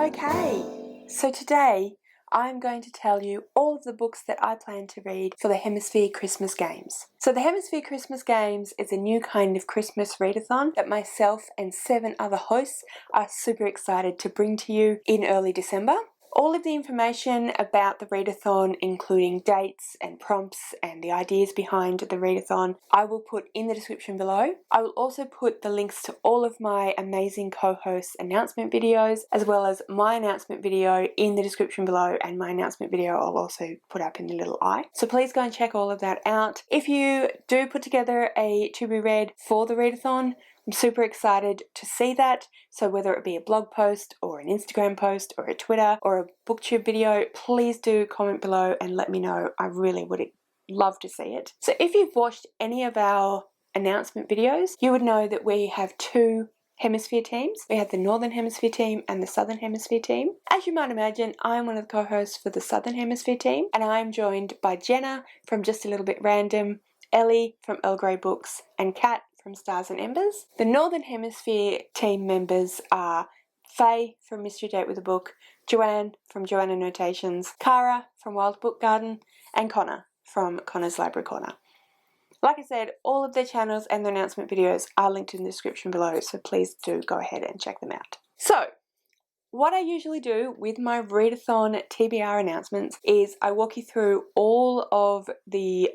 Okay, so today I'm going to tell you all of the books that I plan to read for the Hemisphere Christmas Games. So the Hemisphere Christmas Games is a new kind of Christmas readathon that myself and 7 other hosts are super excited to bring to you in early December. All of the information about the readathon, including dates and prompts and the ideas behind the readathon, I will put in the description below. I will also put the links to all of my amazing co-hosts' announcement videos, as well as my announcement video in the description below, and my announcement video I'll also put up in the little eye. So please go and check all of that out. If you do put together a to be read for the readathon, I'm super excited to see that, so whether it be a blog post or an Instagram post or a Twitter or a booktube video, please do comment below and let me know. I really would love to see it. So if you've watched any of our announcement videos, you would know that we have 2 hemisphere teams. We have the Northern Hemisphere team and the Southern Hemisphere team. As you might imagine, I'm one of the co-hosts for the Southern Hemisphere team, and I'm joined by Jenna from Just a Little Bit Random, Ellie from Earl Grey Books, and Kat from Stars and Embers. The Northern Hemisphere team members are Faye from Mystery Date with a Book, Joanne from Joanna Notations, Cara from Wild Book Garden, and Connor from Connor's Library Corner. Like I said, all of their channels and their announcement videos are linked in the description below, so please do go ahead and check them out. So, what I usually do with my readathon TBR announcements is I walk you through all of the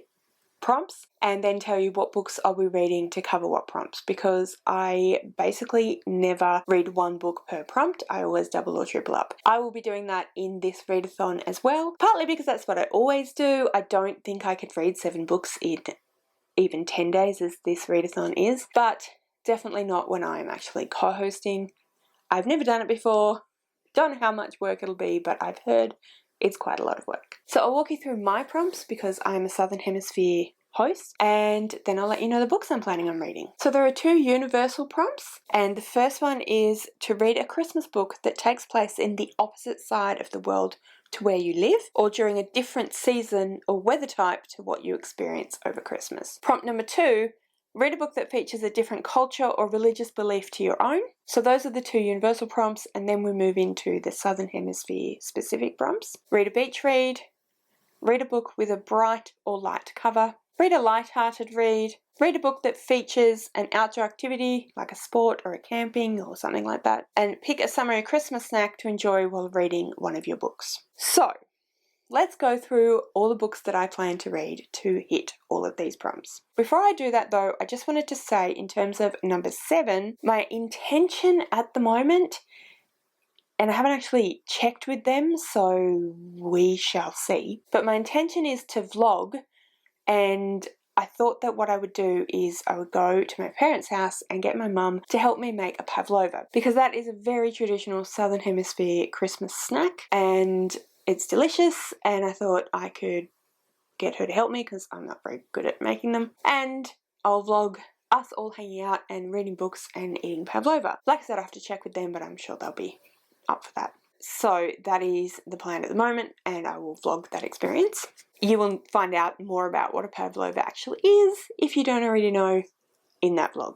prompts and then tell you what books I'll be reading to cover what prompts, because I basically never read one book per prompt. I always double or triple up. I will be doing that in this readathon as well, partly because that's what I always do. I don't think I could read 7 books in even 10 days as this readathon is, but definitely not when I'm actually co-hosting. I've never done it before, don't know how much work it'll be, but I've heard it's quite a lot of work. So I'll walk you through my prompts because I'm a Southern Hemisphere host, and then I'll let you know the books I'm planning on reading. So there are 2 universal prompts, and the first one is to read a Christmas book that takes place in the opposite side of the world to where you live, or during a different season or weather type to what you experience over Christmas. Prompt number 2, read a book that features a different culture or religious belief to your own. So those are the 2 universal prompts, and then we move into the Southern Hemisphere specific prompts. Read a beach read a book with a bright or light cover, read a light-hearted read a book that features an outdoor activity like a sport or a camping or something like that, and pick a summery Christmas snack to enjoy while reading one of your books. So, let's go through all the books that I plan to read to hit all of these prompts. Before I do that though, I just wanted to say in terms of number 7, my intention at the moment, and I haven't actually checked with them, so we shall see, but my intention is to vlog, and I thought that what I would do is I would go to my parents' house and get my mum to help me make a pavlova, because that is a very traditional Southern Hemisphere Christmas snack, and it's delicious, and I thought I could get her to help me because I'm not very good at making them, and I'll vlog us all hanging out and reading books and eating pavlova. Like I said, I have to check with them, but I'm sure they'll be up for that. So that is the plan at the moment, and I will vlog that experience. You will find out more about what a pavlova actually is if you don't already know in that vlog.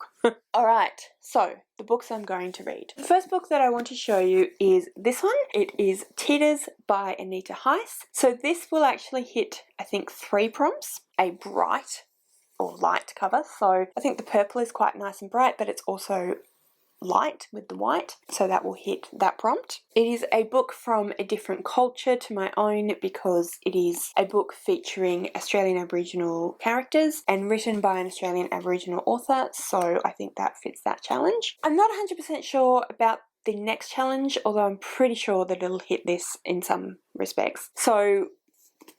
Alright, so the books I'm going to read. The first book that I want to show you is this one. It is Teeters by Anita Heiss. So this will actually hit, I think, 3 prompts. A bright or light cover. So I think the purple is quite nice and bright, but it's also light with the white, so that will hit that prompt. It is a book from a different culture to my own because it is a book featuring Australian Aboriginal characters and written by an Australian Aboriginal author, so I think that fits that challenge. I'm not 100% sure about the next challenge, although I'm pretty sure that it'll hit this in some respects. So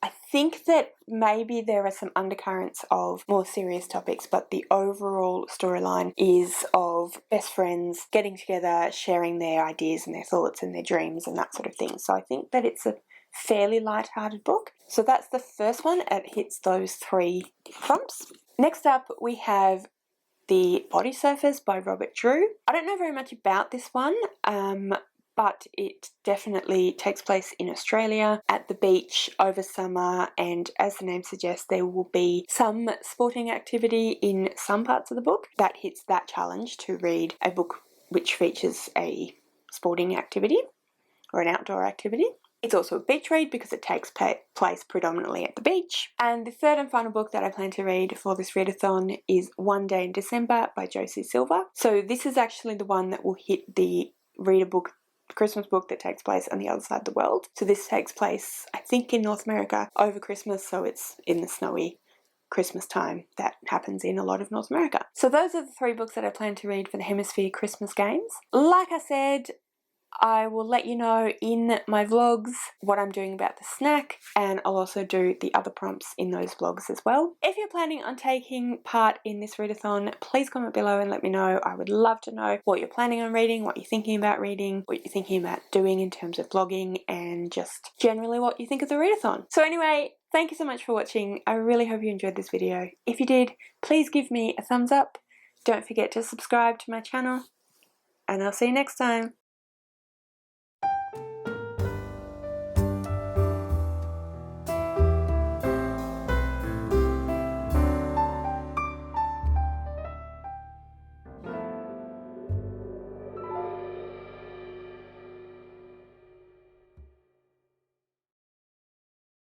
I think that maybe there are some undercurrents of more serious topics, but the overall storyline is of best friends getting together, sharing their ideas and their thoughts and their dreams and that sort of thing. So I think that it's a fairly light-hearted book. So that's the first one. It hits those 3 prompts. Next up, we have The Body Surfers by Robert Drew. I don't know very much about this one, but it definitely takes place in Australia at the beach over summer, and as the name suggests, there will be some sporting activity in some parts of the book. That hits that challenge to read a book which features a sporting activity. or an outdoor activity. It's also a beach read because it takes place predominantly at the beach. And the third and final book that I plan to read for this readathon is One Day in December by Josie Silver. So this is actually the one that will hit the reader book, Christmas book that takes place on the other side of the world. So this takes place, I think, in North America over Christmas, so it's in the snowy Christmas time that happens in a lot of North America. So those are the 3 books that I plan to read for the Hemisphere Christmas Games. Like I said, I will let you know in my vlogs what I'm doing about the snack, and I'll also do the other prompts in those vlogs as well. If you're planning on taking part in this readathon, please comment below and let me know. I would love to know what you're planning on reading, what you're thinking about reading, what you're thinking about doing in terms of vlogging, and just generally what you think of the readathon. So anyway, thank you so much for watching. I really hope you enjoyed this video. If you did, please give me a thumbs up. Don't forget to subscribe to my channel, and I'll see you next time.